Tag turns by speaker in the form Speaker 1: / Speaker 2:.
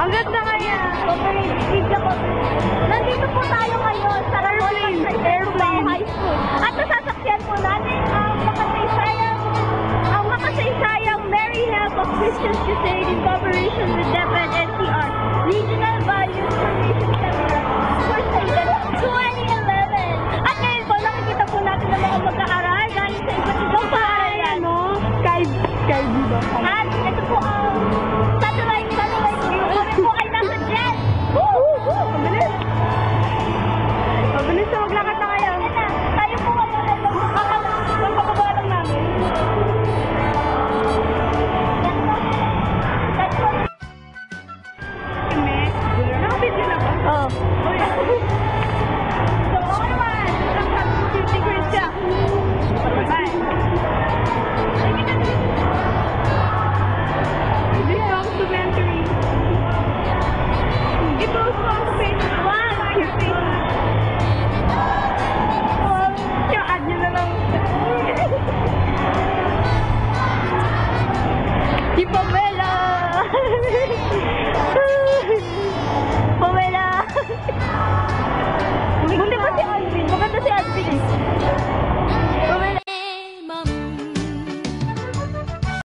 Speaker 1: Ang ganda kaya.
Speaker 2: Nandito po tayo ngayon sa Airplane High School. At nasasakyan po natin ang makasaysayang Mary Help of Christian Crusade in cooperation with DepEd NCR Regional Values Formation